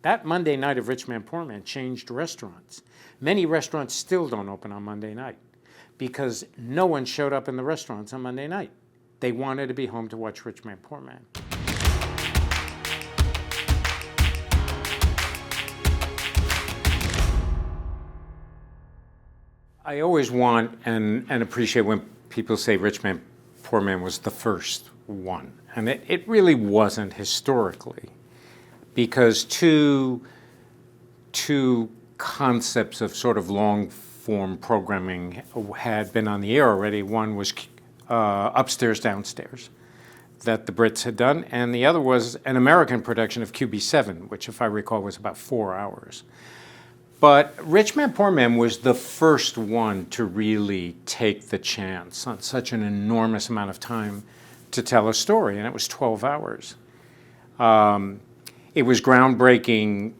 That Monday night of Rich Man, Poor Man changed restaurants. Many restaurants still don't open on Monday night because no one showed up in the restaurants on Monday night. They wanted to be home to watch Rich Man, Poor Man. I always want and appreciate when people say Rich Man, Poor Man was the first one. And it really wasn't historically, because two concepts of sort of long-form programming had been on the air already. One was Upstairs, Downstairs, that the Brits had done, and the other was an American production of QB7, which, if I recall, was about 4 hours. But Rich Man, Poor Man was the first one to really take the chance on such an enormous amount of time to tell a story, and it was 12 hours. It was groundbreaking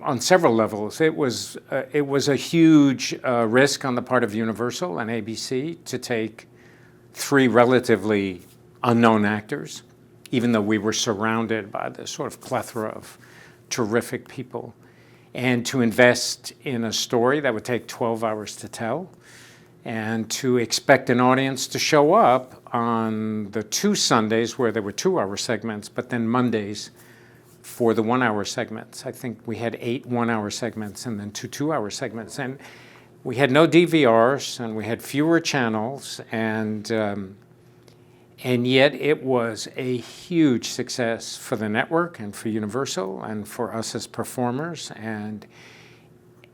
on several levels. It was a huge risk on the part of Universal and ABC to take three relatively unknown actors, even though we were surrounded by this sort of plethora of terrific people, and to invest in a story that would take 12 hours to tell, and to expect an audience to show up on the 2 Sundays where there were 2-hour segments, but then Mondays for the 1-hour segments. I think we had 8 1-hour segments and then 2 2-hour segments. And we had no DVRs and we had fewer channels, and yet it was a huge success for the network and for Universal and for us as performers. And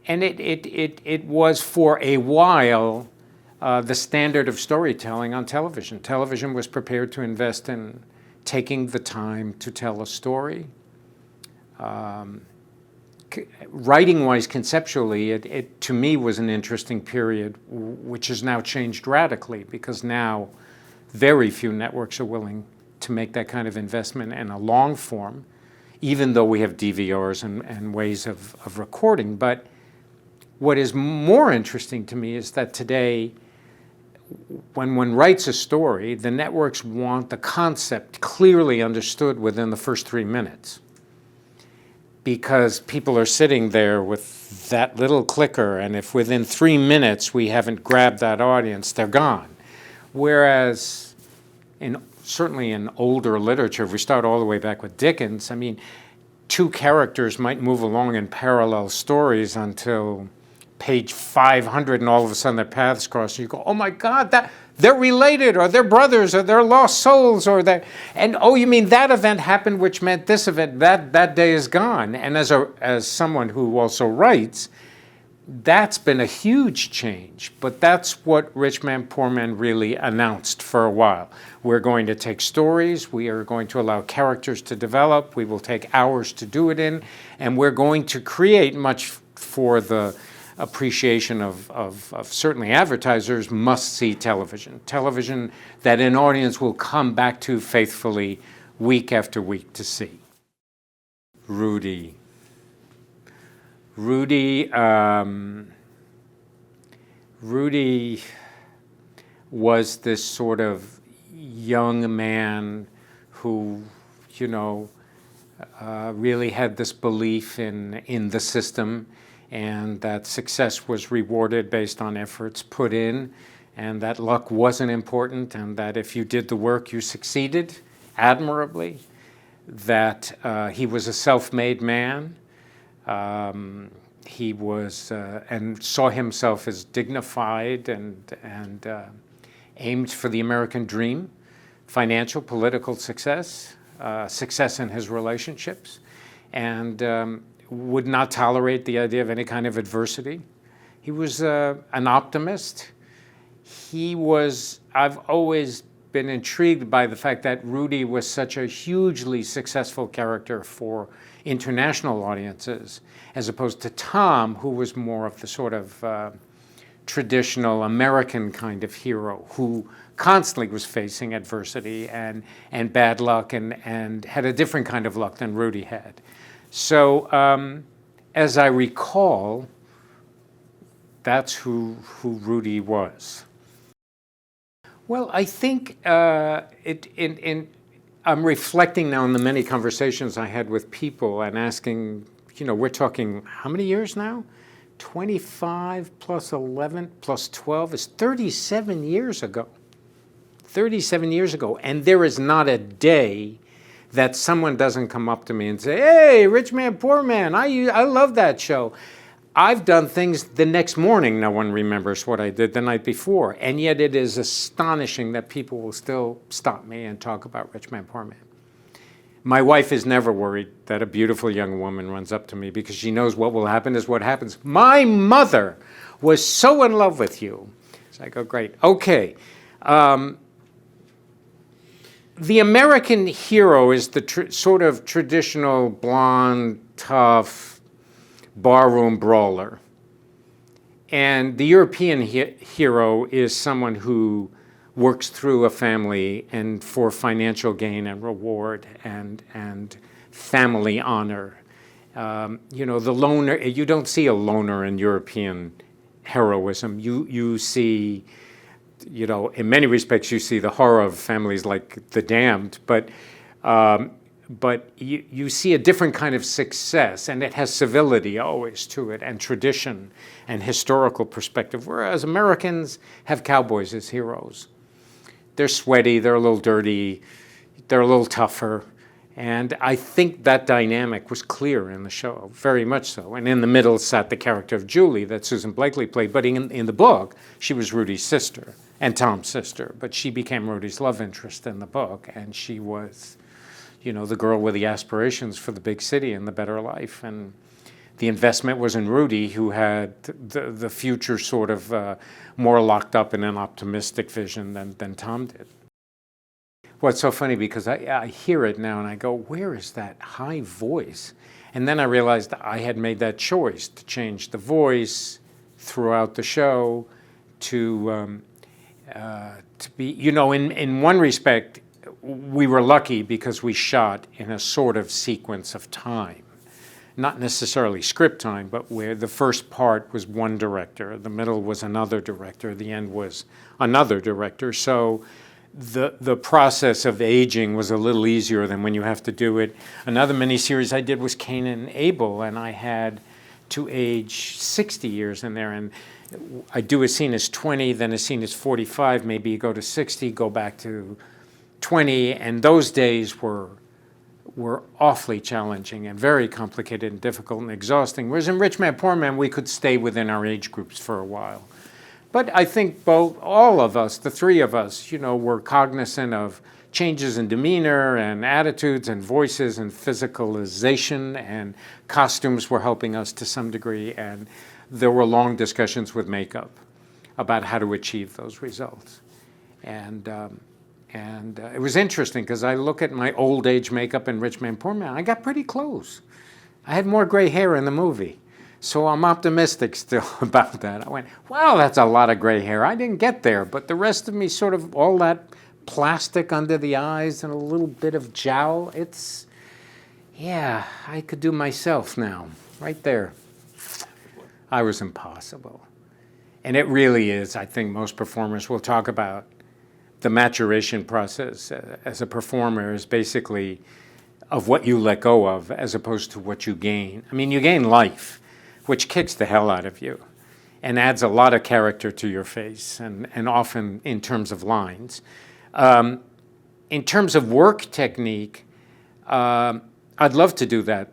it was for a while the standard of storytelling on television. Television was prepared to invest in taking the time to tell a story. Writing-wise, conceptually, it to me was an interesting period, which has now changed radically, because now very few networks are willing to make that kind of investment in a long form, even though we have DVRs and ways of recording. But what is more interesting to me is that today, when one writes a story, the networks want the concept clearly understood within the first 3 minutes, because people are sitting there with that little clicker, and if within 3 minutes we haven't grabbed that audience, they're gone. Whereas certainly in older literature, if we start all the way back with Dickens, I mean, 2 characters might move along in parallel stories until page 500, and all of a sudden their paths cross, and you go, oh my God, they're related, or they're brothers, or they're lost souls, and oh, you mean that event happened, which meant this event, that day is gone. And as someone who also writes, that's been a huge change. But that's what Rich Man, Poor Man really announced for a while. We're going to take stories, we are going to allow characters to develop, we will take hours to do it in, and we're going to create, much for the appreciation of certainly advertisers, must-see television. Television that an audience will come back to faithfully week after week to see. RUDY. RUDY was this sort of young man who, really had this belief in the system, and that success was rewarded based on efforts put in, and that luck wasn't important, and that if you did the work, you succeeded admirably, that he was a self-made man. He was and saw himself as dignified and aimed for the American dream, financial, political success, success in his relationships, and would not tolerate the idea of any kind of adversity. He was an optimist. I've always been intrigued by the fact that RUDY was such a hugely successful character for international audiences, as opposed to Tom, who was more of the sort of traditional American kind of hero who constantly was facing adversity and bad luck and had a different kind of luck than RUDY had. So as I recall, that's who RUDY was. Well, I think I'm reflecting now on the many conversations I had with people and asking, we're talking how many years now? 25 plus 11 plus 12 is 37 years ago. 37 years ago. And there is not a day that someone doesn't come up to me and say, hey, Rich Man, Poor Man, I love that show. I've done things the next morning no one remembers what I did the night before. And yet it is astonishing that people will still stop me and talk about Rich Man, Poor Man. My wife is never worried that a beautiful young woman runs up to me because she knows what will happen is what happens. My mother was so in love with you. So I go, great. Okay. The American hero is the sort of traditional blonde, tough, barroom brawler. And the European hero is someone who works through a family and for financial gain and reward and family honor. The loner, you don't see a loner in European heroism. You see, in many respects, you see the horror of families like The Damned, but you see a different kind of success, and it has civility always to it, and tradition, and historical perspective, whereas Americans have cowboys as heroes. They're sweaty, they're a little dirty, they're a little tougher, and I think that dynamic was clear in the show, very much so. And in the middle sat the character of Julie that Susan Blakely played, but in the book, she was Rudy's sister and Tom's sister, but she became Rudy's love interest in the book, and she was, the girl with the aspirations for the big city and the better life. And the investment was in Rudy, who had the future sort of more locked up in an optimistic vision than Tom did. Well, it's so funny because I hear it now and I go, where is that high voice? And then I realized I had made that choice to change the voice throughout the show to be, in one respect, we were lucky because we shot in a sort of sequence of time. Not necessarily script time, but where the first part was one director, the middle was another director, the end was another director. So the process of aging was a little easier than when you have to do it. Another miniseries I did was Cain and Abel, and I had to age 60 years in there. And I do a scene as 20, then a scene as 45, maybe you go to 60, go back to 20, and those days were awfully challenging and very complicated and difficult and exhausting. Whereas in Rich Man, Poor Man, we could stay within our age groups for a while. But I think all of us, the three of us, were cognizant of changes in demeanor and attitudes and voices and physicalization, and costumes were helping us to some degree. And there were long discussions with makeup about how to achieve those results. And it was interesting because I look at my old age makeup in Rich Man, Poor Man, I got pretty close. I had more gray hair in the movie. So I'm optimistic still about that. I went, wow, that's a lot of gray hair. I didn't get there, but the rest of me sort of, all that plastic under the eyes and a little bit of jowl, I could do myself now, right there. I was impossible. And it really is, I think most performers will talk about the maturation process as a performer is basically of what you let go of as opposed to what you gain. I mean, you gain life, which kicks the hell out of you and adds a lot of character to your face, and often in terms of lines. In terms of work technique, I'd love to do that.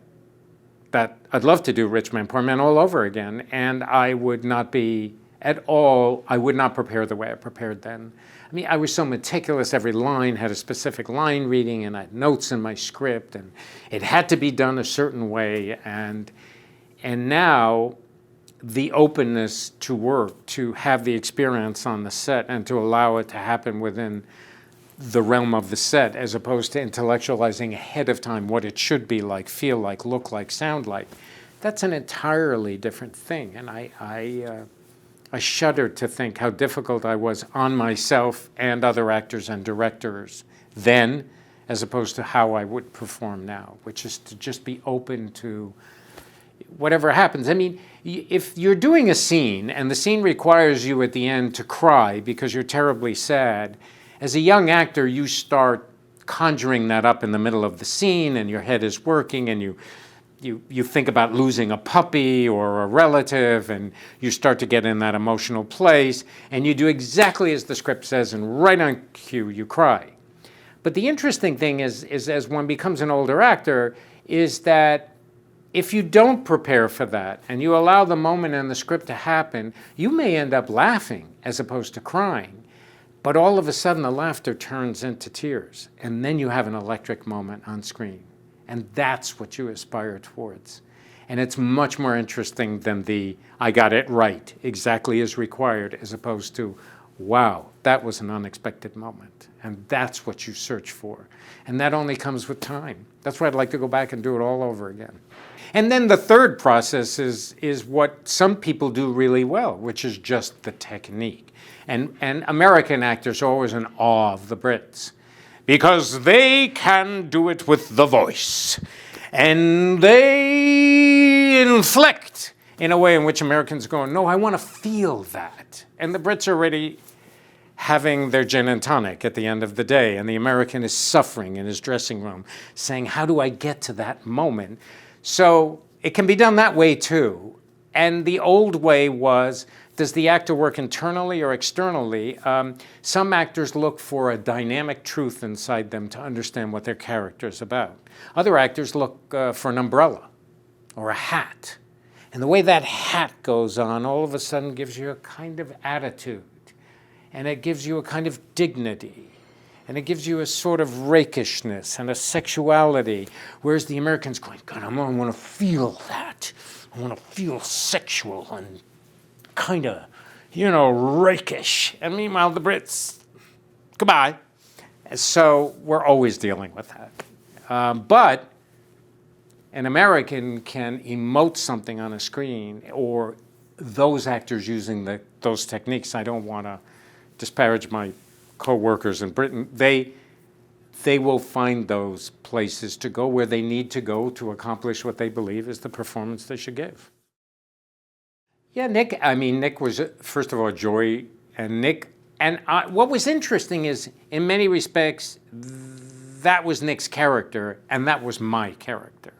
I'd love to do Rich Man, Poor Man all over again, and I would not be at all, I would not prepare the way I prepared then. I mean, I was so meticulous, every line had a specific line reading, and I had notes in my script, and it had to be done a certain way, and now the openness to work, to have the experience on the set and to allow it to happen within the realm of the set as opposed to intellectualizing ahead of time what it should be like, feel like, look like, sound like. That's an entirely different thing, and I shudder to think how difficult I was on myself and other actors and directors then as opposed to how I would perform now, which is to just be open to whatever happens. I mean, if you're doing a scene and the scene requires you at the end to cry because you're terribly sad, as a young actor, you start conjuring that up in the middle of the scene, and your head is working, and you think about losing a puppy or a relative, and you start to get in that emotional place, and you do exactly as the script says, and right on cue, you cry. But the interesting thing is as one becomes an older actor, is that if you don't prepare for that, and you allow the moment in the script to happen, you may end up laughing as opposed to crying. But all of a sudden, the laughter turns into tears, and then you have an electric moment on screen. And that's what you aspire towards. And it's much more interesting than the, I got it right, exactly as required, as opposed to, wow, that was an unexpected moment. And that's what you search for. And that only comes with time. That's why I'd like to go back and do it all over again. And then the third process is what some people do really well, which is just the technique. And American actors are always in awe of the Brits, because they can do it with the voice. And they inflect in a way in which Americans go, no, I want to feel that. And the Brits are already having their gin and tonic at the end of the day, and the American is suffering in his dressing room, saying, how do I get to that moment? So it can be done that way too. And the old way was, does the actor work internally or externally? Some actors look for a dynamic truth inside them to understand what their character is about. Other actors look for an umbrella or a hat. And the way that hat goes on all of a sudden gives you a kind of attitude. And it gives you a kind of dignity. And it gives you a sort of rakishness and a sexuality. Whereas the American's going, God, I want to feel that. I want to feel sexual and kind of, rakish. And meanwhile, the Brits, goodbye. So we're always dealing with that. But an American can emote something on a screen, or those actors using those techniques. I don't want to disparage my co-workers in Britain. They will find those places to go where they need to go to accomplish what they believe is the performance they should give. Yeah, Nick was, first of all, a joy. And what was interesting is, in many respects, that was Nick's character, and that was my character.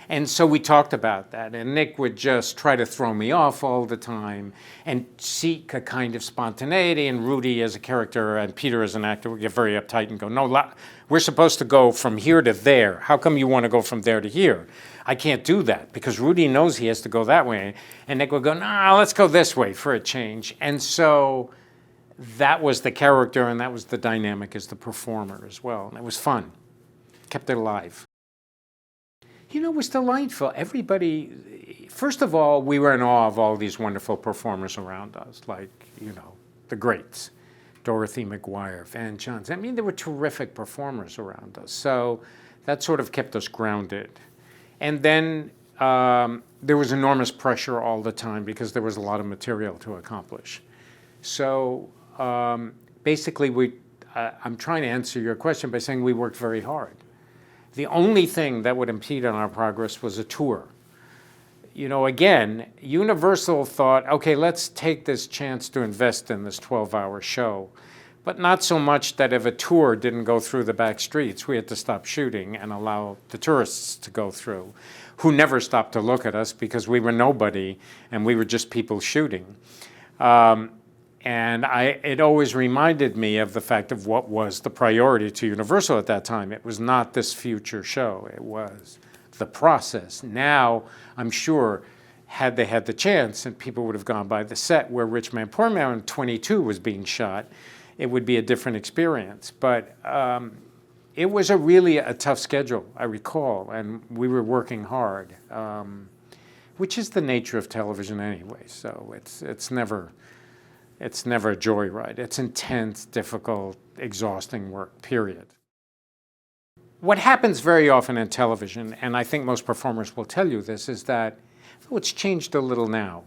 And so we talked about that, and Nick would just try to throw me off all the time and seek a kind of spontaneity, and Rudy as a character and Peter as an actor would get very uptight and go, no, we're supposed to go from here to there. How come you want to go from there to here? I can't do that, because Rudy knows he has to go that way. And Nick would go, no, let's go this way for a change. And so that was the character, and that was the dynamic as the performer as well. And it was fun. Kept it alive. It was delightful. Everybody, first of all, we were in awe of all these wonderful performers around us, like, the greats, Dorothy McGuire, Van Johnson. There were terrific performers around us. So that sort of kept us grounded. And then there was enormous pressure all the time because there was a lot of material to accomplish. So basically, I'm trying to answer your question by saying we worked very hard. The only thing that would impede on our progress was a tour. Again, Universal thought, okay, let's take this chance to invest in this 12-hour show, but not so much that if a tour didn't go through the back streets, we had to stop shooting and allow the tourists to go through, who never stopped to look at us because we were nobody and we were just people shooting. And it always reminded me of the fact of what was the priority to Universal at that time. It was not this future show. It was the process. Now, I'm sure, had they had the chance and people would have gone by the set where Rich Man Poor Man 22 was being shot, it would be a different experience. But it was really a tough schedule, I recall, and we were working hard, which is the nature of television anyway. So it's never a joyride. It's intense, difficult, exhausting work, period. What happens very often in television, and I think most performers will tell you this, is that it's changed a little now.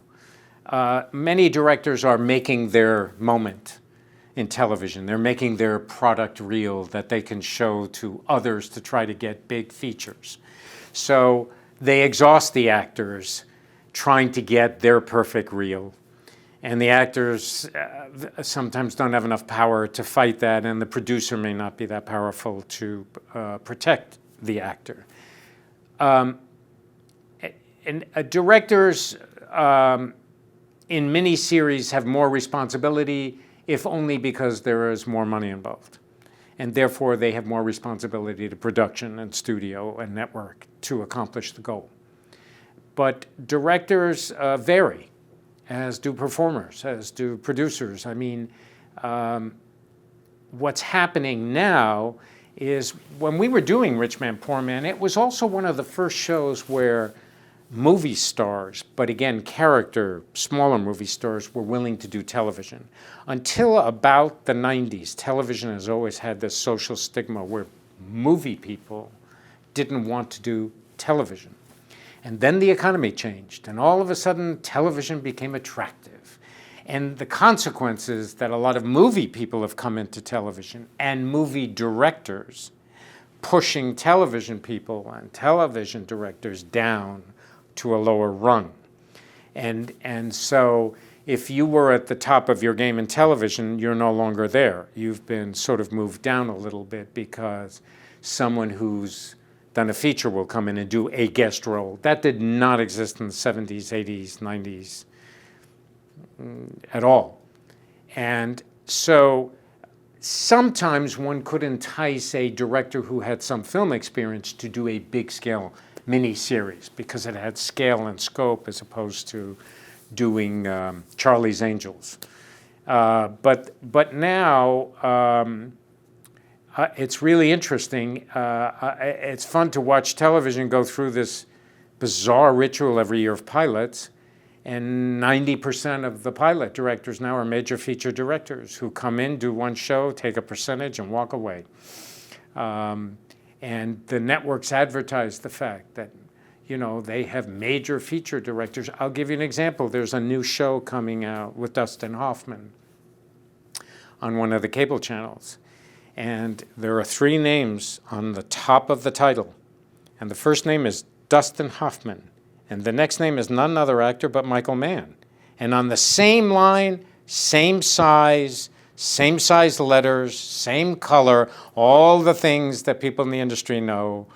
Many directors are making their moment in television. They're making their product reel that they can show to others to try to get big features. So they exhaust the actors trying to get their perfect reel. And the actors sometimes don't have enough power to fight that, and the producer may not be that powerful to protect the actor. And directors in miniseries have more responsibility, if only because there is more money involved. And therefore, they have more responsibility to production and studio and network to accomplish the goal. But directors vary, as do performers, as do producers. I mean, what's happening now is when we were doing Rich Man, Poor Man, it was also one of the first shows where movie stars, but again, smaller movie stars, were willing to do television. Until about the 90s, television has always had this social stigma where movie people didn't want to do television. And then the economy changed, and all of a sudden, television became attractive. And the consequence is that a lot of movie people have come into television, and movie directors pushing television people and television directors down to a lower rung. And so if you were at the top of your game in television, you're no longer there. You've been sort of moved down a little bit because someone who's done a feature will come in and do a guest role. That did not exist in the 70s, 80s, 90s at all. And so sometimes one could entice a director who had some film experience to do a big scale mini-series because it had scale and scope as opposed to doing Charlie's Angels. But now it's really interesting. It's fun to watch television go through this bizarre ritual every year of pilots, and 90% of the pilot directors now are major feature directors who come in, do one show, take a percentage, and walk away. And the networks advertise the fact that, they have major feature directors. I'll give you an example. There's a new show coming out with Dustin Hoffman on one of the cable channels. And there are 3 names on the top of the title. And the first name is Dustin Hoffman. And the next name is none other actor but Michael Mann. And on the same line, same size letters, same color, all the things that people in the industry know,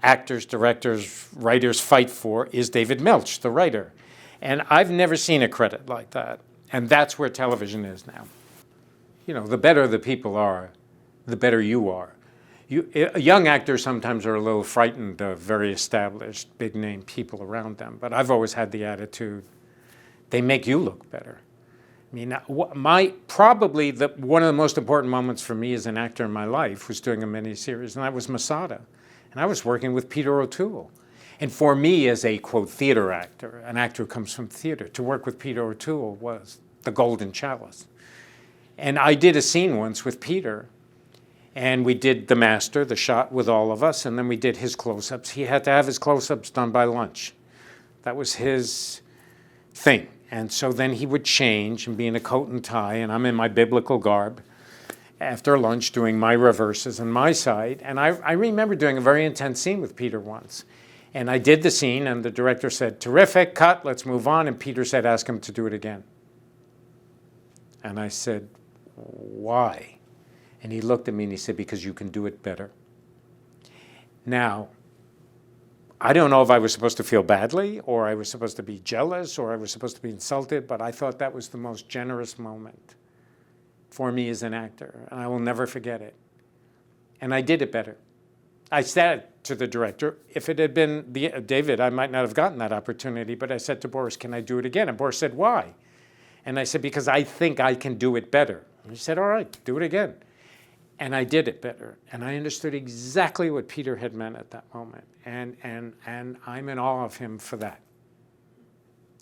actors, directors, writers fight for, is David Milch, the writer. And I've never seen a credit like that. And that's where television is now. The better the people are, the better you are. Young actors sometimes are a little frightened of very established, big-name people around them. But I've always had the attitude, they make you look better. I mean, probably one of the most important moments for me as an actor in my life was doing a miniseries, and that was Masada. And I was working with Peter O'Toole. And for me, as a, quote, theater actor, an actor who comes from theater, to work with Peter O'Toole was the golden chalice. And I did a scene once with Peter, and we did The Master, the shot with all of us, and then we did his close-ups. He had to have his close-ups done by lunch. That was his thing. And so then he would change and be in a coat and tie, and I'm in my biblical garb after lunch doing my reverses and my side. And I remember doing a very intense scene with Peter once. And I did the scene, and the director said, terrific, cut, let's move on. And Peter said, ask him to do it again. And I said, why? And he looked at me and he said, because you can do it better. Now, I don't know if I was supposed to feel badly, or I was supposed to be jealous, or I was supposed to be insulted, but I thought that was the most generous moment for me as an actor, and I will never forget it. And I did it better. I said to the director, if it had been David, I might not have gotten that opportunity, but I said to Boris, can I do it again? And Boris said, why? And I said, because I think I can do it better. And he said, all right, do it again. And I did it better. And I understood exactly what Peter had meant at that moment. And I'm in awe of him for that.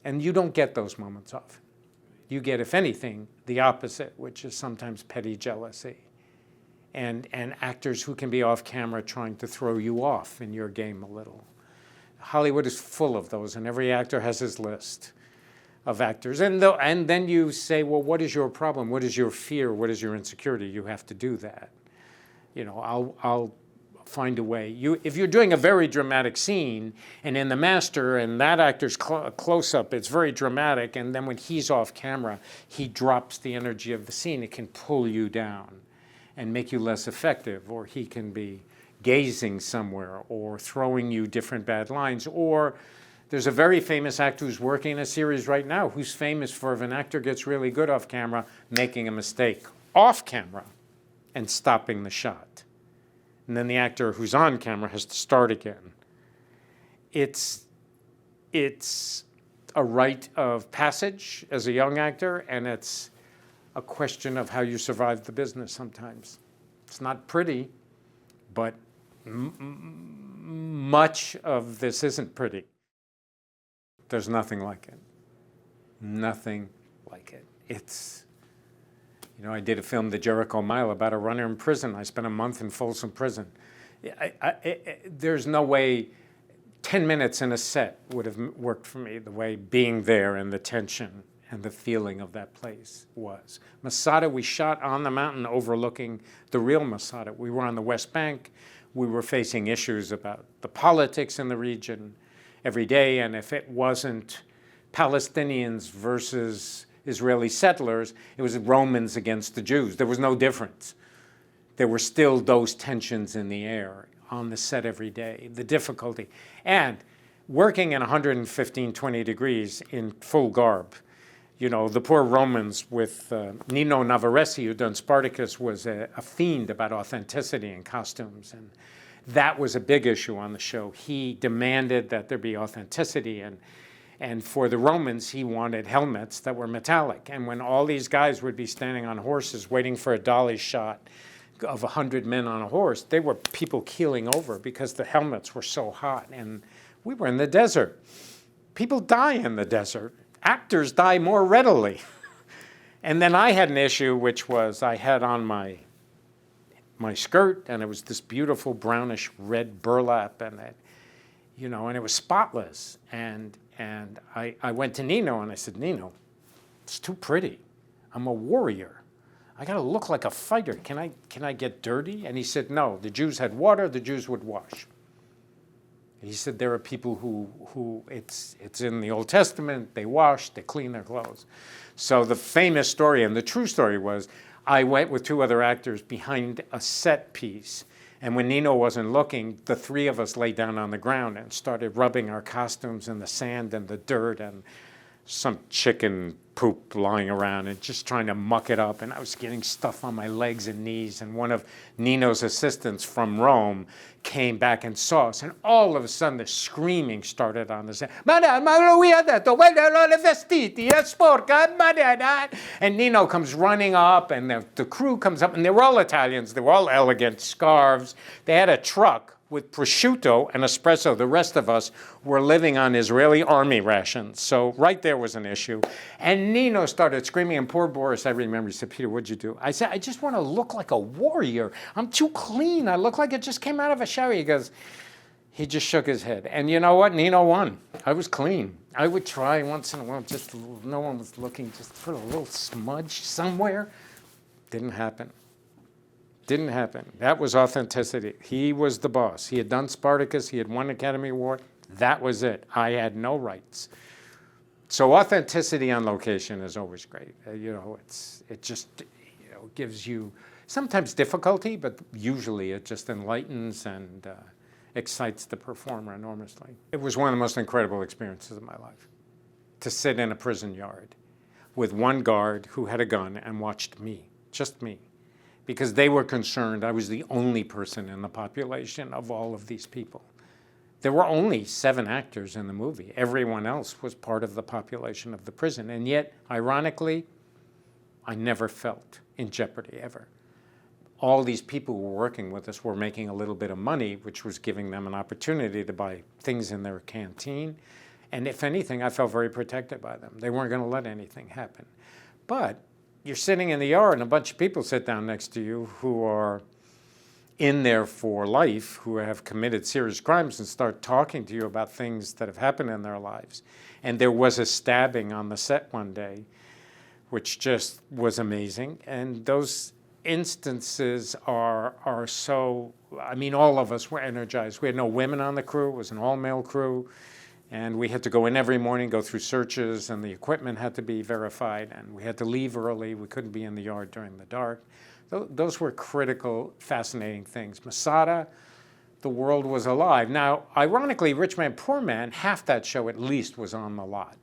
And you don't get those moments often. You get, if anything, the opposite, which is sometimes petty jealousy. And actors who can be off camera trying to throw you off in your game a little. Hollywood is full of those, and every actor has his list of actors. And then you say, well, what is your problem? What is your fear? What is your insecurity? You have to do that. I'll find a way. If you're doing a very dramatic scene, and in The Master, and that actor's close-up, it's very dramatic, and then when he's off camera, he drops the energy of the scene. It can pull you down and make you less effective, or he can be gazing somewhere, or throwing you different bad lines. Or there's a very famous actor who's working in a series right now who's famous for, if an actor gets really good off camera, making a mistake off camera and stopping the shot. And then the actor who's on camera has to start again. It's a rite of passage as a young actor, and it's a question of how you survive the business sometimes. It's not pretty, but much of this isn't pretty. There's nothing like it. Nothing like it. It's, you know, I did a film, The Jericho Mile, about a runner in prison. I spent a month in Folsom Prison. There's no way 10 minutes in a set would have worked for me the way being there and the tension and the feeling of that place was. Masada, we shot on the mountain overlooking the real Masada. We were on the West Bank. We were facing issues about the politics in the region every day, and if it wasn't Palestinians versus Israeli settlers, it was Romans against the Jews. There was no difference. There were still those tensions in the air on the set every day, the difficulty. And working in 115, 20 degrees in full garb, you know, the poor Romans with Nino Navarrese, who'd done Spartacus, was a fiend about authenticity in costumes. And that was a big issue on the show. He demanded that there be authenticity. And for the Romans, he wanted helmets that were metallic. And when all these guys would be standing on horses waiting for a dolly shot of 100 men on a horse, they were people keeling over because the helmets were so hot. And we were in the desert. People die in the desert. Actors die more readily. And then I had an issue, which was I had on my skirt, and it was this beautiful brownish red burlap, and it, you know, and it was spotless. And I went to Nino and I said, Nino, it's too pretty. I'm a warrior. I got to look like a fighter. Can I get dirty? And he said, no, the Jews had water, the Jews would wash. He said there are people who it's in the Old Testament, they wash, they clean their clothes. So the famous story, and the true story was, I went with two other actors behind a set piece, and when Nino wasn't looking, the three of us lay down on the ground and started rubbing our costumes in the sand and the dirt and some chicken poop lying around and just trying to muck it up. And I was getting stuff on my legs and knees. And one of Nino's assistants from Rome came back and saw us. And all of a sudden, the screaming started on the set. And Nino comes running up, and the crew comes up, and they were all Italians. They were all elegant, scarves. They had a truck with prosciutto and espresso. The rest of us were living on Israeli army rations. So right there was an issue. And Nino started screaming, and poor Boris, I remember, he said, Peter, what'd you do? I said, I just want to look like a warrior. I'm too clean. I look like I just came out of a shower. He goes, he just shook his head. And you know what? Nino won. I was clean. I would try once in a while, just no one was looking, just put a little smudge somewhere. Didn't happen. Didn't happen. That was authenticity. He was the boss. He had done Spartacus. He had won Academy Award. That was it. I had no rights. So authenticity on location is always great. You know, it just, you know, gives you sometimes difficulty, but usually it just enlightens and excites the performer enormously. It was one of the most incredible experiences of my life, to sit in a prison yard with one guard who had a gun and watched me, just me. Because they were concerned I was the only person in the population of all of these people. There were only 7 actors in the movie. Everyone else was part of the population of the prison. And yet, ironically, I never felt in jeopardy, ever. All these people who were working with us were making a little bit of money, which was giving them an opportunity to buy things in their canteen. And if anything, I felt very protected by them. They weren't going to let anything happen. But you're sitting in the yard and a bunch of people sit down next to you who are in there for life, who have committed serious crimes, and start talking to you about things that have happened in their lives. And there was a stabbing on the set one day, which just was amazing. And those instances are so, I mean, all of us were energized. We had no women on the crew. It was an all-male crew. And we had to go in every morning, go through searches, and the equipment had to be verified, and we had to leave early. We couldn't be in the yard during the dark. Those were critical, fascinating things. Masada, the world was alive. Now, ironically, Rich Man, Poor Man, half that show at least was on the lot.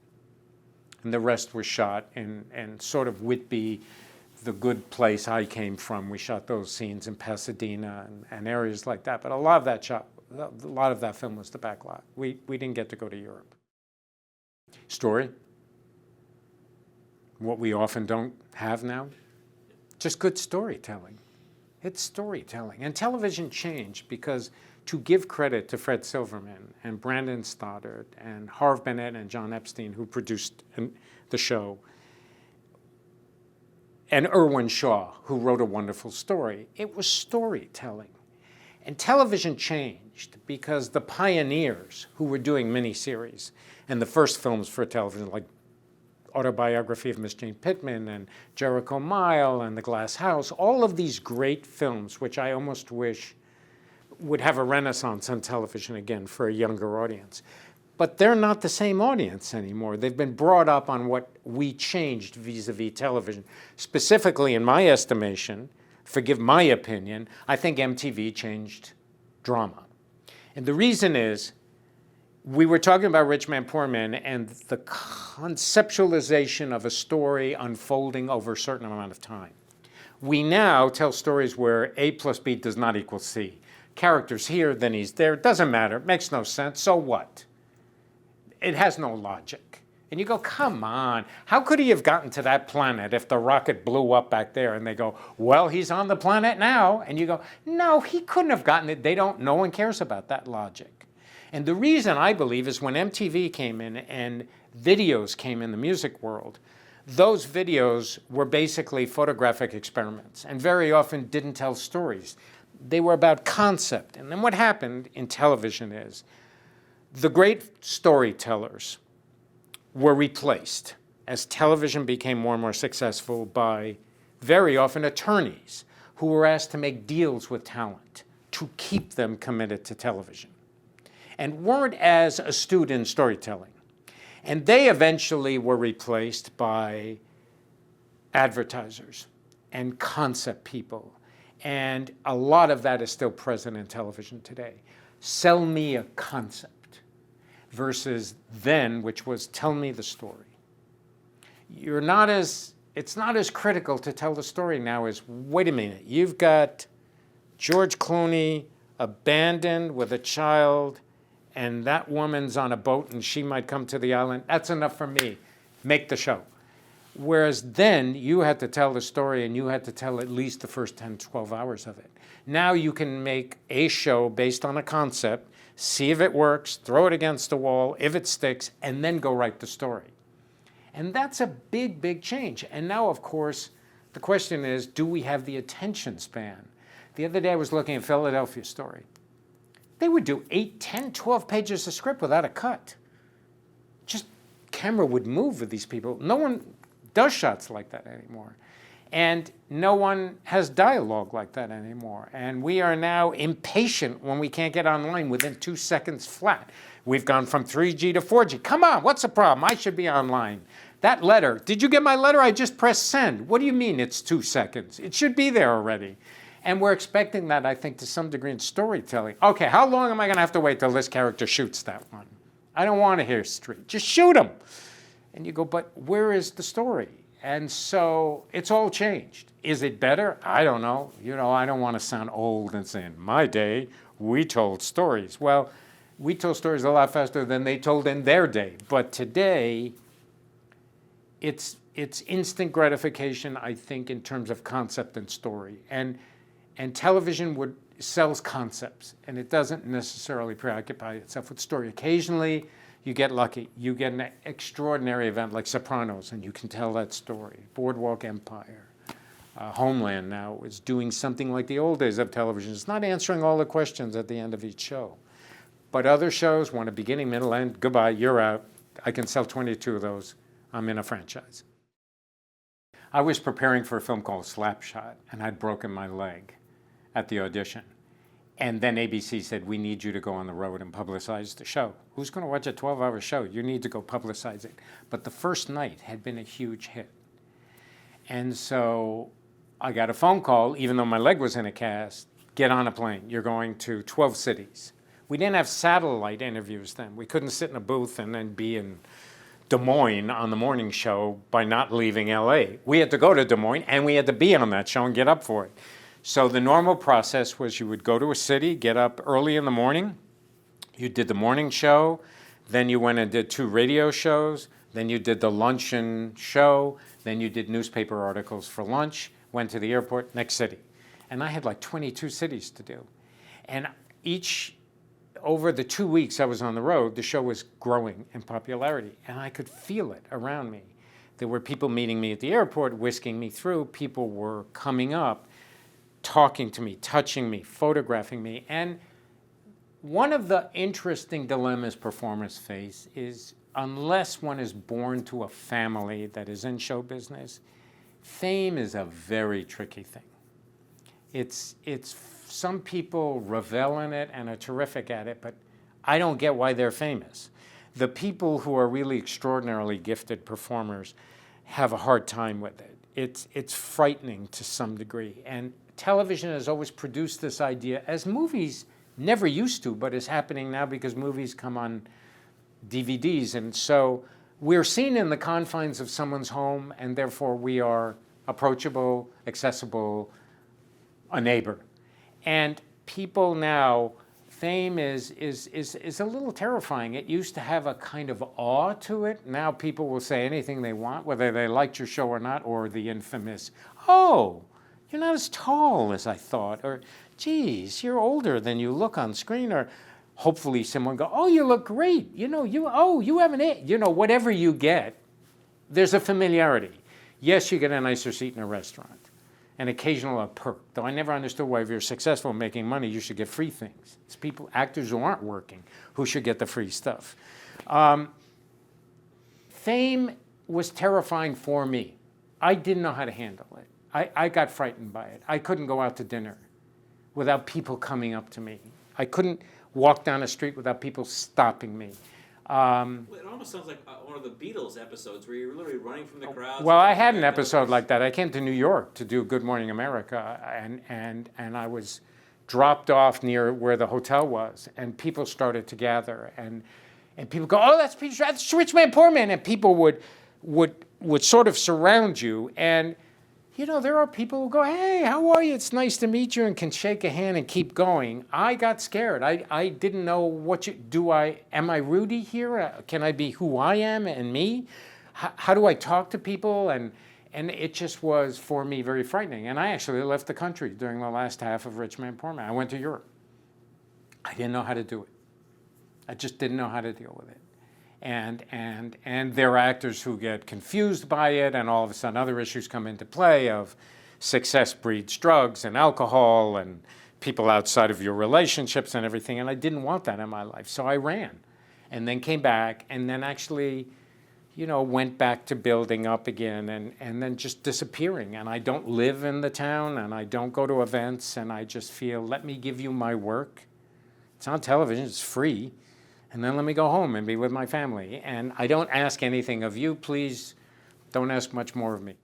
And the rest was shot in sort of Whitby, the good place I came from. We shot those scenes in Pasadena and areas like that. But a lot of that film was the back lot. We didn't get to go to Europe. Story, what we often don't have now, just good storytelling. It's storytelling. And television changed because, to give credit to Fred Silverman and Brandon Stoddard and Harve Bennett and John Epstein, who produced the show, and Irwin Shaw, who wrote a wonderful story, it was storytelling. And television changed because the pioneers who were doing miniseries and the first films for television, like Autobiography of Miss Jane Pittman and Jericho Mile and The Glass House, all of these great films, which I almost wish would have a renaissance on television again for a younger audience. But they're not the same audience anymore. They've been brought up on what we changed vis-a-vis television. Specifically, in my estimation, forgive my opinion, I think MTV changed drama. And the reason is, we were talking about Rich Man, Poor Man and the conceptualization of a story unfolding over a certain amount of time. We now tell stories where A plus B does not equal C. Character's here, then he's there. It doesn't matter. It makes no sense. So what? It has no logic. And you go, come on. How could he have gotten to that planet if the rocket blew up back there? And they go, well, he's on the planet now. And you go, no, he couldn't have gotten it. No one cares about that logic. And the reason, I believe, is when MTV came in and videos came in the music world, those videos were basically photographic experiments and very often didn't tell stories. They were about concept. And then what happened in television is the great storytellers were replaced as television became more and more successful by very often attorneys who were asked to make deals with talent to keep them committed to television and weren't as astute in storytelling. And they eventually were replaced by advertisers and concept people. And a lot of that is still present in television today. Sell me a concept versus then, which was tell me the story. It's not as critical to tell the story now as, wait a minute, you've got George Clooney abandoned with a child, and that woman's on a boat and she might come to the island. That's enough for me. Make the show. Whereas then you had to tell the story and you had to tell at least the first 10, 12 hours of it. Now you can make a show based on a concept, see if it works, throw it against the wall, if it sticks, and then go write the story. And that's a big, big change. And now, of course, the question is, do we have the attention span? The other day I was looking at Philadelphia Story. They would do 8, 10, 12 pages of script without a cut. Just camera would move with these people. No one does shots like that anymore. And no one has dialogue like that anymore. And we are now impatient when we can't get online within 2 seconds flat. We've gone from 3G to 4G. Come on, what's the problem? I should be online. That letter, did you get my letter? I just pressed send. What do you mean it's 2 seconds? It should be there already. And we're expecting that, I think, to some degree in storytelling. Okay, how long am I going to have to wait till this character shoots that one? I don't want to hear street. Just shoot him. And you go, but where is the story? And so it's all changed. Is it better? I don't know. I don't want to sound old and say, in my day, we told stories. Well, we told stories a lot faster than they told in their day. But today, it's instant gratification, I think, in terms of concept and story. And television sells concepts, and it doesn't necessarily preoccupy itself with story. Occasionally, you get lucky. You get an extraordinary event like Sopranos, and you can tell that story. Boardwalk Empire. Homeland now is doing something like the old days of television. It's not answering all the questions at the end of each show. But other shows want a beginning, middle, end. Goodbye, you're out. I can sell 22 of those. I'm in a franchise. I was preparing for a film called Slapshot, and I'd broken my leg at the audition. And then ABC said, we need you to go on the road and publicize the show. Who's going to watch a 12-hour show? You need to go publicize it. But the first night had been a huge hit. And so I got a phone call, even though my leg was in a cast, get on a plane. You're going to 12 cities. We didn't have satellite interviews then. We couldn't sit in a booth and then be in Des Moines on the morning show by not leaving LA. We had to go to Des Moines and we had to be on that show and get up for it. So the normal process was you would go to a city, get up early in the morning, you did the morning show, then you went and did 2 radio shows, then you did the luncheon show, then you did newspaper articles for lunch, went to the airport, next city. And I had like 22 cities to do. And over the 2 weeks I was on the road, the show was growing in popularity, and I could feel it around me. There were people meeting me at the airport, whisking me through. People were coming up, talking to me, touching me, photographing me. And one of the interesting dilemmas performers face is, unless one is born to a family that is in show business, fame is a very tricky thing. It's some people revel in it and are terrific at it, but I don't get why they're famous. The people who are really extraordinarily gifted performers have a hard time with it. It's frightening to some degree. And television has always produced this idea, as movies never used to, but is happening now because movies come on DVDs. And so we're seen in the confines of someone's home, and therefore we are approachable, accessible, a neighbor. And people now, fame is a little terrifying. It used to have a kind of awe to it. Now people will say anything they want, whether they liked your show or not, or the infamous, oh, you're not as tall as I thought, or geez, you're older than you look on screen, or hopefully someone go, oh, you look great. You know, you have an it. You know, whatever you get, there's a familiarity. Yes, you get a nicer seat in a restaurant, an occasional perk, though I never understood why if you're successful in making money, you should get free things. It's people, actors who aren't working, who should get the free stuff. Fame was terrifying for me. I didn't know how to handle it. I got frightened by it. I couldn't go out to dinner without people coming up to me. I couldn't walk down a street without people stopping me. It almost sounds like one of the Beatles episodes where you're literally running from the crowd. Well, I had an episode like that. I came to New York to do Good Morning America, and I was dropped off near where the hotel was, and people started to gather, and people go, oh, that's Rich Man, Poor Man, and people would sort of surround you, and you know, there are people who go, hey, how are you? It's nice to meet you, and can shake a hand and keep going. I got scared. I didn't know am I Rudy here? Can I be who I am and me? How do I talk to people? And it just was, for me, very frightening. And I actually left the country during the last half of Rich Man, Poor Man. I went to Europe. I didn't know how to do it. I just didn't know how to deal with it. And there are actors who get confused by it, and all of a sudden other issues come into play of success breeds drugs and alcohol and people outside of your relationships and everything, and I didn't want that in my life. So I ran and then came back and then actually, you know, went back to building up again and then just disappearing. And I don't live in the town and I don't go to events, and I just feel, let me give you my work. It's on television, it's free. And then let me go home and be with my family. And I don't ask anything of you. Please don't ask much more of me.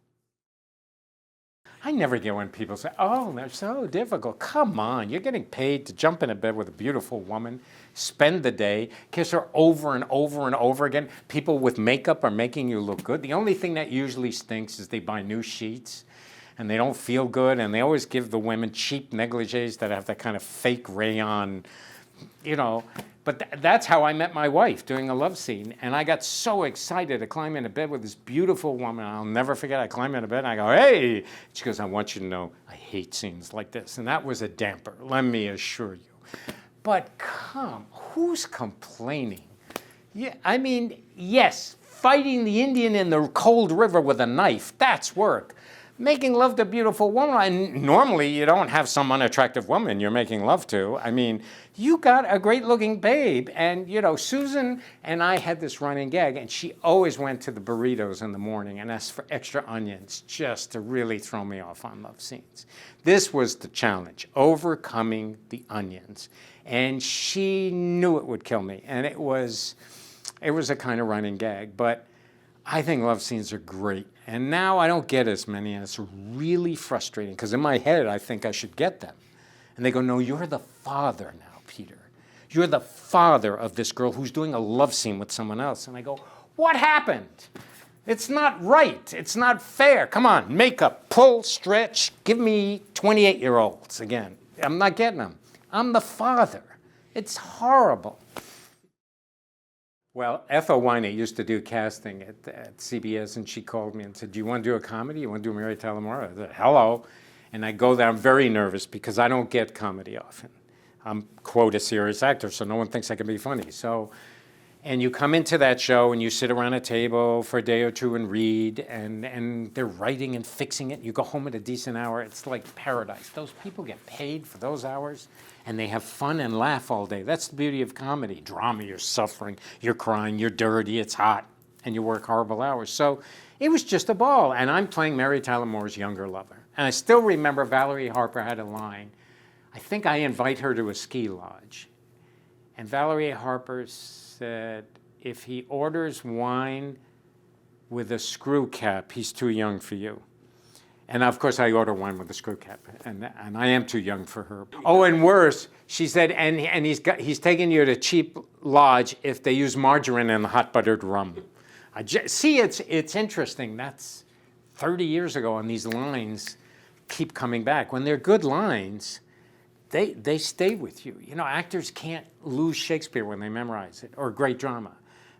I never get when people say, oh, they're so difficult. Come on, you're getting paid to jump in a bed with a beautiful woman, spend the day, kiss her over and over and over again. People with makeup are making you look good. The only thing that usually stinks is they buy new sheets and they don't feel good, and they always give the women cheap negligees that have that kind of fake rayon, you know. But that's how I met my wife, doing a love scene. And I got so excited to climb into bed with this beautiful woman. I'll never forget, I climbed into bed and I go, hey. She goes, I want you to know I hate scenes like this. And that was a damper, let me assure you. But who's complaining? Yeah, I mean, yes, fighting the Indian in the cold river with a knife, that's work. making love to a beautiful woman. And normally you don't have some unattractive woman you're making love to. I mean, you got a great looking babe. And, you know, Susan and I had this running gag, and she always went to the burritos in the morning and asked for extra onions just to really throw me off on love scenes. This was the challenge, overcoming the onions. And she knew it would kill me. And it was a kind of running gag. But I think love scenes are great. And now I don't get as many, and it's really frustrating, because in my head I think I should get them. And they go, no, you're the father now, Peter. You're the father of this girl who's doing a love scene with someone else. And I go, what happened? It's not right. It's not fair. Come on, makeup, pull, stretch. Give me 28-year-olds again. I'm not getting them. I'm the father. It's horrible. Well, Ethel Winey used to do casting at CBS, and she called me and said, do you want to do a comedy? You want to do Mary Tyler Moore? I said, hello. And I go there. I'm very nervous because I don't get comedy often. I'm, quote, a serious actor, so no one thinks I can be funny. So, and you come into that show, and you sit around a table for a day or two and read, and they're writing and fixing it. You go home at a decent hour. It's like paradise. Those people get paid for those hours, and they have fun and laugh all day. That's the beauty of comedy. Drama, you're suffering, you're crying, you're dirty, it's hot, and you work horrible hours. So it was just a ball, and I'm playing Mary Tyler Moore's younger lover. And I still remember Valerie Harper had a line. I think I invite her to a ski lodge. And Valerie Harper said, if he orders wine with a screw cap, he's too young for you. And of course, I order wine with a screw cap, and I am too young for her. Oh, and worse, she said, and he's taking you to a cheap lodge if they use margarine in the hot buttered rum. See, it's interesting. That's 30 years ago, and these lines keep coming back. When they're good lines, they stay with you. You know, actors can't lose Shakespeare when they memorize it, or great drama.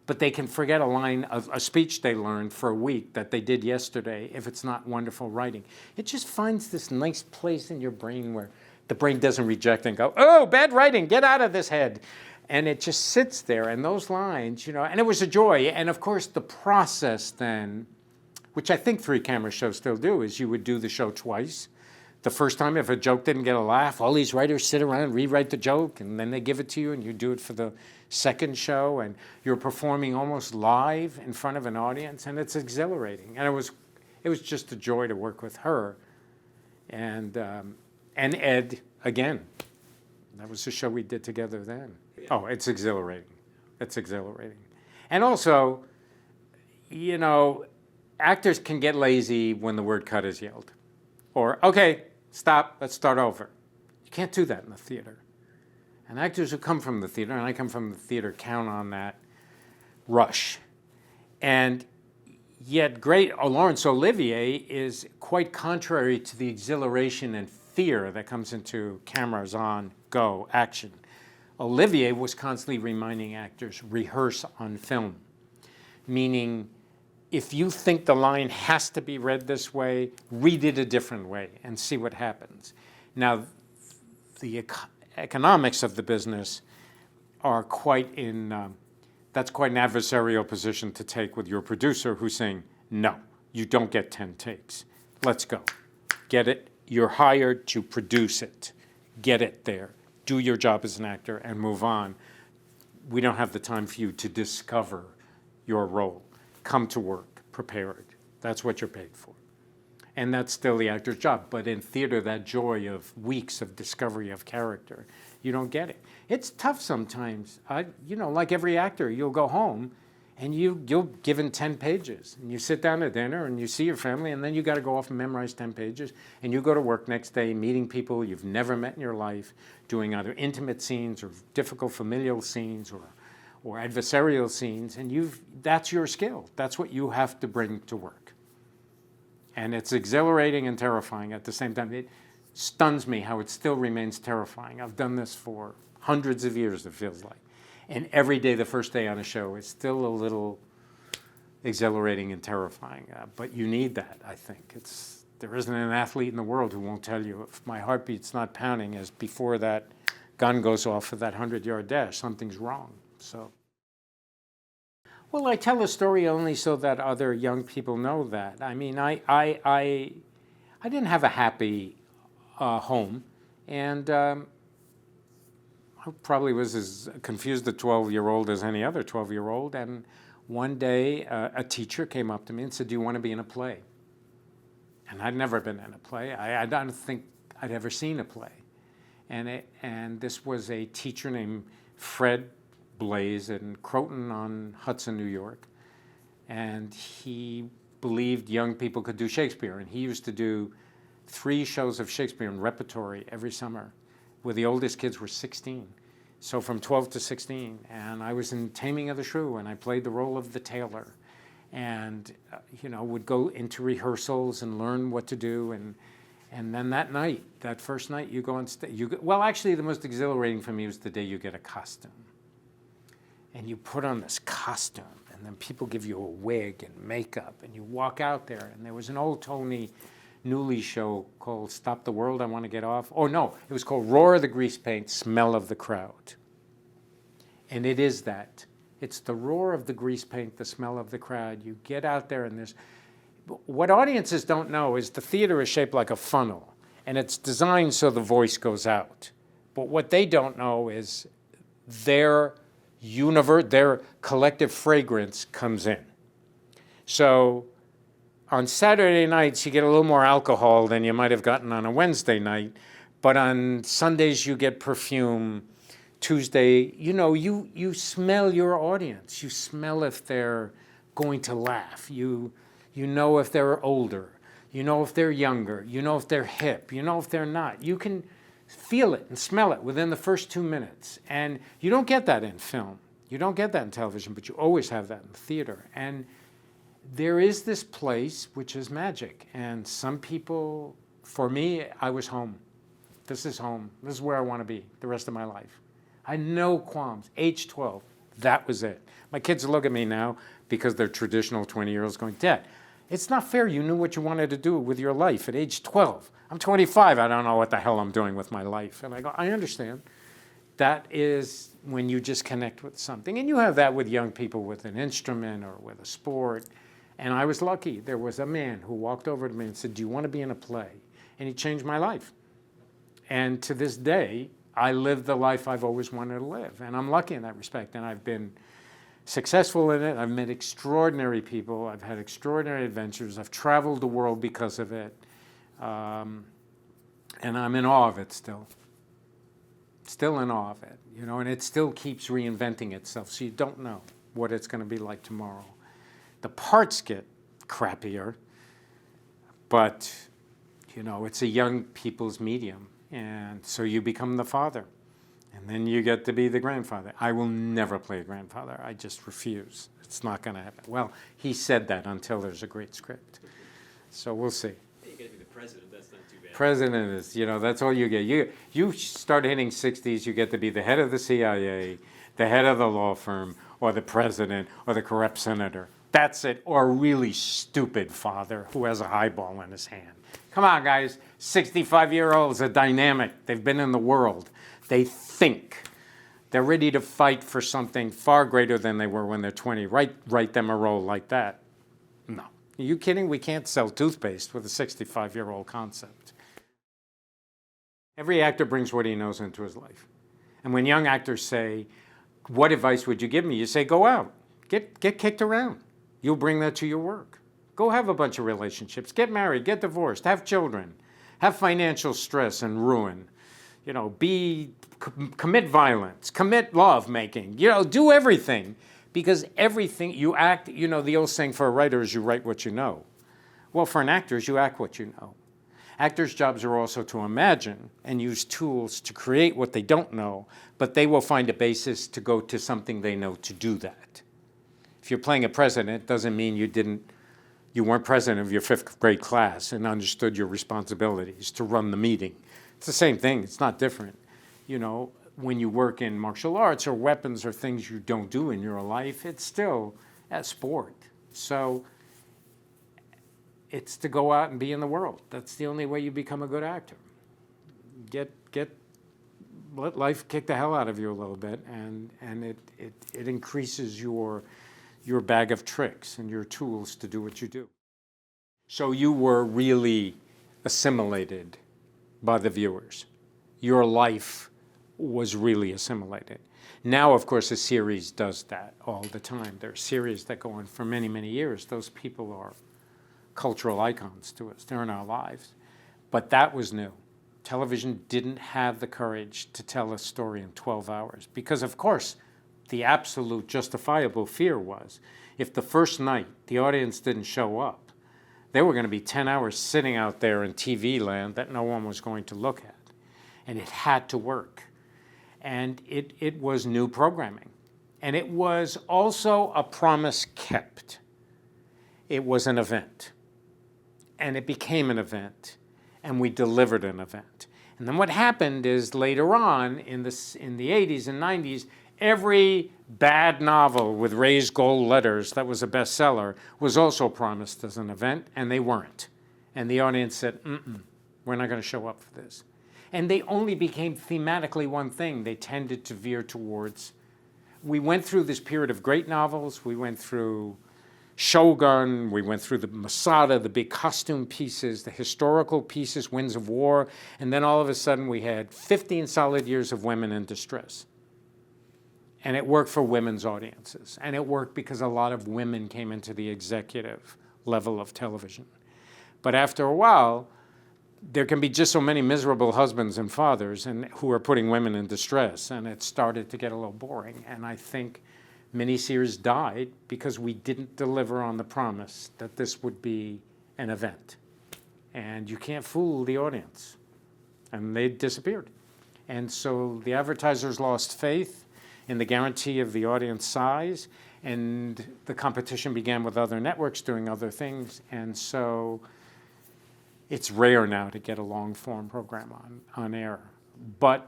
But they can forget a line of a speech they learned for a week that they did yesterday if it's not wonderful writing. It just finds this nice place in your brain where the brain doesn't reject and go, oh, bad writing, get out of this head. And it just sits there, and those lines, you know, and it was a joy. And of course, the process then, which I think three-camera shows still do, is you would do the show twice. The first time, if a joke didn't get a laugh, all these writers sit around and rewrite the joke, and then they give it to you, and you do it for the second show, and you're performing almost live in front of an audience, and it's exhilarating. And it was just a joy to work with her. And Ed, again, that was the show we did together then. Oh, it's exhilarating. It's exhilarating. And also, you know, actors can get lazy when the word cut is yelled. Or, okay, stop, let's start over. You can't do that in the theater. And actors who come from the theater, and I come from the theater, count on that rush. And yet Laurence Olivier is quite contrary to the exhilaration and fear that comes into cameras on, go, action. Olivier was constantly reminding actors, rehearse on film, meaning if you think the line has to be read this way, read it a different way and see what happens. Now, the economics of the business are that's quite an adversarial position to take with your producer who's saying, no, you don't get 10 takes. Let's go. Get it. You're hired to produce it. Get it there. Do your job as an actor and move on. We don't have the time for you to discover your role. Come to work, prepared. That's what you're paid for. And that's still the actor's job. But in theater, that joy of weeks of discovery of character, you don't get it. It's tough sometimes. You know, like every actor, you'll go home and you're given 10 pages. And you sit down at dinner and you see your family, and then you got to go off and memorize 10 pages. And you go to work next day meeting people you've never met in your life, doing either intimate scenes or difficult familial scenes or adversarial scenes. And that's your skill. That's what you have to bring to work. And it's exhilarating and terrifying at the same time. It stuns me how it still remains terrifying. I've done this for hundreds of years, it feels like. And every day, the first day on a show, is still a little exhilarating and terrifying. But you need that, I think. There isn't an athlete in the world who won't tell you, if my heartbeat's not pounding as before that gun goes off for that 100-yard dash, something's wrong. So, well, I tell a story only so that other young people know that. I mean, I I didn't have a happy home, and I probably was as confused a 12-year-old as any other 12-year-old. And one day, a teacher came up to me and said, "Do you want to be in a play?" And I'd never been in a play. I don't think I'd ever seen a play. And this was a teacher named Fred Blaze in Croton-on-Hudson, New York. And he believed young people could do Shakespeare. And he used to do 3 shows of Shakespeare in repertory every summer, where the oldest kids were 16. So from 12 to 16. And I was in Taming of the Shrew, and I played the role of the tailor. And, would go into rehearsals and learn what to do. And then that first night, you go on stage. Well, actually, the most exhilarating for me was the day you get a costume. And you put on this costume, and then people give you a wig and makeup, and you walk out there. And there was an old Tony Newley show called Stop the World, I Want to Get Off. Oh, no, it was called Roar of the Grease Paint, Smell of the Crowd. And it is that. It's the roar of the grease paint, the smell of the crowd. You get out there, and there's... What audiences don't know is the theater is shaped like a funnel, and it's designed so the voice goes out. But what they don't know is their universe, their collective fragrance comes in. So on Saturday nights, you get a little more alcohol than you might have gotten on a Wednesday night, but on Sundays, you get perfume. Tuesday, you smell your audience. You smell if they're going to laugh. You know if they're older. You know if they're younger. You know if they're hip. You know if they're not. You can feel it and smell it within the first 2 minutes. And you don't get that in film. You don't get that in television, but you always have that in the theater. And there is this place which is magic. And some people, for me, I was home. This is home. This is where I want to be the rest of my life. I had no qualms. Age 12, that was it. My kids look at me now because they're traditional 20-year-olds going, "Dad, it's not fair. You knew what you wanted to do with your life at age 12. I'm 25. I don't know what the hell I'm doing with my life." And I go, I understand. That is when you just connect with something. And you have that with young people with an instrument or with a sport. And I was lucky. There was a man who walked over to me and said, "Do you want to be in a play?" And he changed my life. And to this day, I live the life I've always wanted to live. And I'm lucky in that respect. And I've been successful in it. I've met extraordinary people. I've had extraordinary adventures. I've traveled the world because of it. And I'm in awe of it still. Still in awe of it, and it still keeps reinventing itself. So you don't know what it's going to be like tomorrow. The parts get crappier, but, it's a young people's medium. And so you become the father, and then you get to be the grandfather. I will never play a grandfather. I just refuse. It's not going to happen. Well, he said that until there's a great script. So we'll see. You get to be the president. That's not too bad. President is, that's all you get. You start hitting 60s, you get to be the head of the CIA, the head of the law firm, or the president, or the corrupt senator. That's it. Or a really stupid father who has a highball in his hand. Come on, guys. 65-year-olds are dynamic. They've been in the world. They think. They're ready to fight for something far greater than they were when they're 20. Write them a role like that. No. Are you kidding? We can't sell toothpaste with a 65-year-old concept. Every actor brings what he knows into his life. And when young actors say, "What advice would you give me?" you say, go out. Get kicked around. You'll bring that to your work. Go have a bunch of relationships. Get married. Get divorced. Have children. Have financial stress and ruin. Commit violence. Commit love making. Do everything. Because everything you act, the old saying for a writer is you write what you know. Well, for an actor is you act what you know. Actors' jobs are also to imagine and use tools to create what they don't know, but they will find a basis to go to something they know to do that. If you're playing a president, it doesn't mean you weren't president of your 5th grade class and understood your responsibilities to run the meeting. It's the same thing. It's not different. When you work in martial arts or weapons or things you don't do in your life, it's still a sport. So it's to go out and be in the world. That's the only way you become a good actor. Let life kick the hell out of you a little bit, and it increases your bag of tricks and your tools to do what you do. So you were really assimilated by the viewers. Your life was really assimilated. Now, of course, a series does that all the time. There are series that go on for many, many years. Those people are cultural icons to us. They're in our lives. But that was new. Television didn't have the courage to tell a story in 12 hours because, of course, the absolute justifiable fear was if the first night the audience didn't show up, there were going to be 10 hours sitting out there in TV land that no one was going to look at. And it had to work. And it was new programming. And it was also a promise kept. It was an event. And it became an event. And we delivered an event. And then what happened is later on in the 80s and 90s, every bad novel with raised gold letters that was a bestseller was also promised as an event, and they weren't. And the audience said, we're not going to show up for this. And they only became thematically one thing. They tended to veer towards, we went through this period of great novels. We went through Shogun, we went through the Masada, the big costume pieces, the historical pieces, Winds of War, and then all of a sudden we had 15 solid years of women in distress. And it worked for women's audiences. And it worked because a lot of women came into the executive level of television. But after a while, there can be just so many miserable husbands and fathers who are putting women in distress, and it started to get a little boring. And I think miniseries died because we didn't deliver on the promise that this would be an event. And you can't fool the audience. And they disappeared. And so the advertisers lost faith in the guarantee of the audience size, and the competition began with other networks doing other things. And so it's rare now to get a long-form program on air. But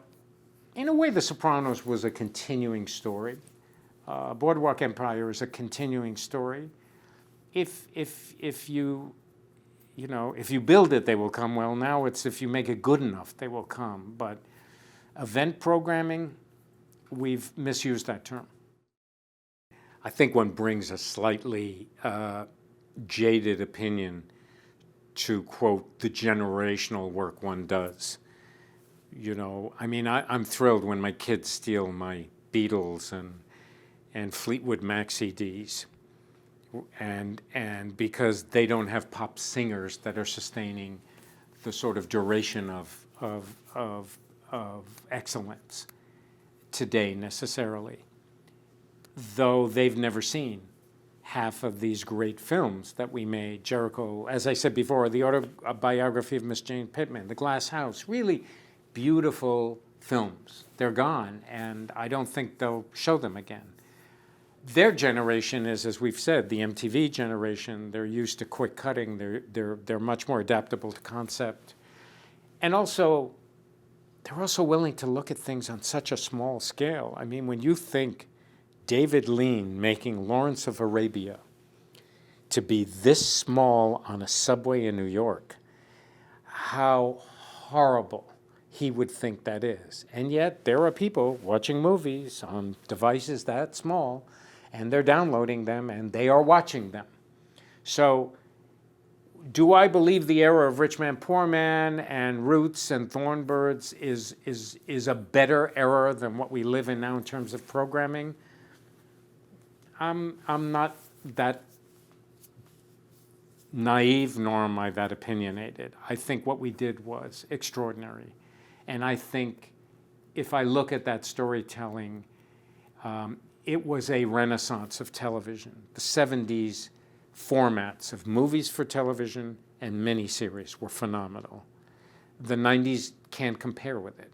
in a way, The Sopranos was a continuing story. Boardwalk Empire is a continuing story. If you build it, they will come. Well, now it's if you make it good enough, they will come. But event programming, we've misused that term. I think one brings a slightly jaded opinion to quote the generational work one does. I'm thrilled when my kids steal my Beatles and Fleetwood Mac CDs, and because they don't have pop singers that are sustaining the sort of duration of excellence today necessarily, though they've never seen half of these great films that we made. Jericho, as I said before, the autobiography of Miss Jane Pittman, The Glass House, really beautiful films. They're gone, and I don't think they'll show them again. Their generation is, as we've said, the MTV generation. They're used to quick cutting. They're much more adaptable to concept. And also, they're also willing to look at things on such a small scale. I mean, when you think David Lean making Lawrence of Arabia to be this small on a subway in New York, how horrible he would think that is. And yet there are people watching movies on devices that small, and they're downloading them and they are watching them. So do I believe the era of Rich Man, Poor Man and Roots and Thornbirds is a better era than what we live in now in terms of programming? I'm not that naive, nor am I that opinionated. I think what we did was extraordinary. And I think if I look at that storytelling, it was a renaissance of television. The 70s formats of movies for television and miniseries were phenomenal. The 90s can't compare with it.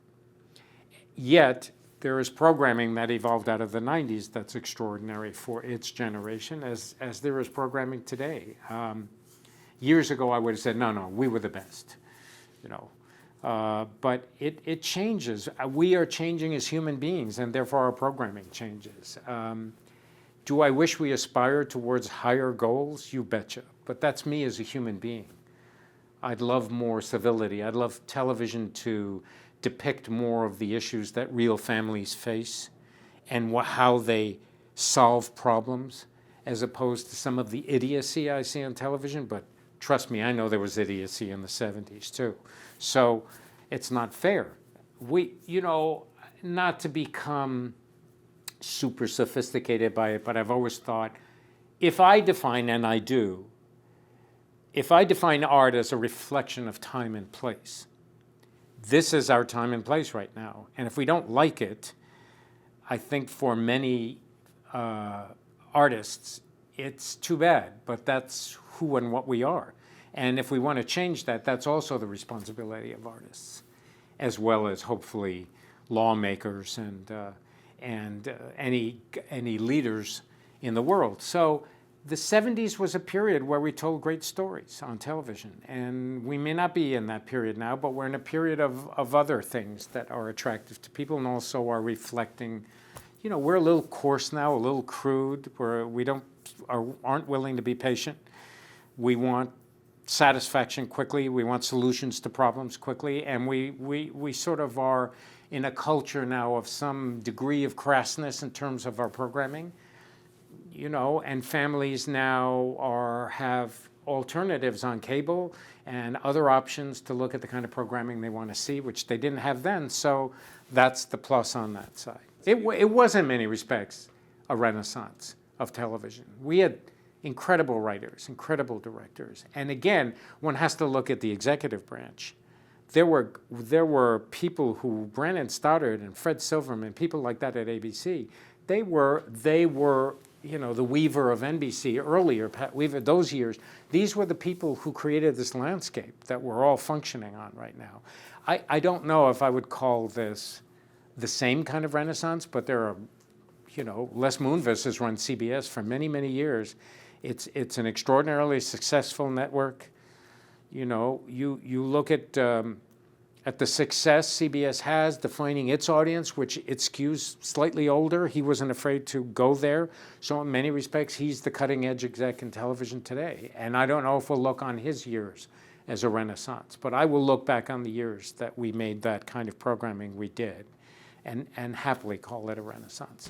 Yet, there is programming that evolved out of the 90s that's extraordinary for its generation, as there is programming today. Years ago, I would have said, no, we were the best, but it changes. We are changing as human beings, and therefore our programming changes. Do I wish we aspired towards higher goals? You betcha. But that's me as a human being. I'd love more civility. I'd love television to depict more of the issues that real families face and how they solve problems, as opposed to some of the idiocy I see on television. But trust me, I know there was idiocy in the 70s too. So it's not fair. Not to become super sophisticated by it, but I've always thought, if I define, and I do, if I define art as a reflection of time and place, this is our time and place right now. And if we don't like it, I think for many artists, it's too bad, but that's who and what we are. And if we want to change that, that's also the responsibility of artists, as well as hopefully lawmakers and any leaders in the world. So the 70s was a period where we told great stories on television, and we may not be in that period now, but we're in a period of other things that are attractive to people and also are reflecting, we're a little coarse now, a little crude, aren't willing to be patient. We want satisfaction quickly, we want solutions to problems quickly, and we sort of are in a culture now of some degree of crassness in terms of our programming. And families now have alternatives on cable and other options to look at the kind of programming they want to see, which they didn't have then. So that's the plus on that side. It was in many respects a renaissance of television. We had incredible writers, incredible directors. And again, one has to look at the executive branch. There were people who, Brandon Stoddard and Fred Silverman, people like that at ABC, they were the Weaver of NBC earlier, Pat Weaver, those years. These were the people who created this landscape that we're all functioning on right now. I don't know if I would call this the same kind of renaissance, but there are, Les Moonves has run CBS for many, many years. It's an extraordinarily successful network. You look at the success CBS has defining its audience, which it skews slightly older. He wasn't afraid to go there. So in many respects, he's the cutting edge exec in television today. And I don't know if we'll look on his years as a renaissance, but I will look back on the years that we made that kind of programming we did and happily call it a renaissance.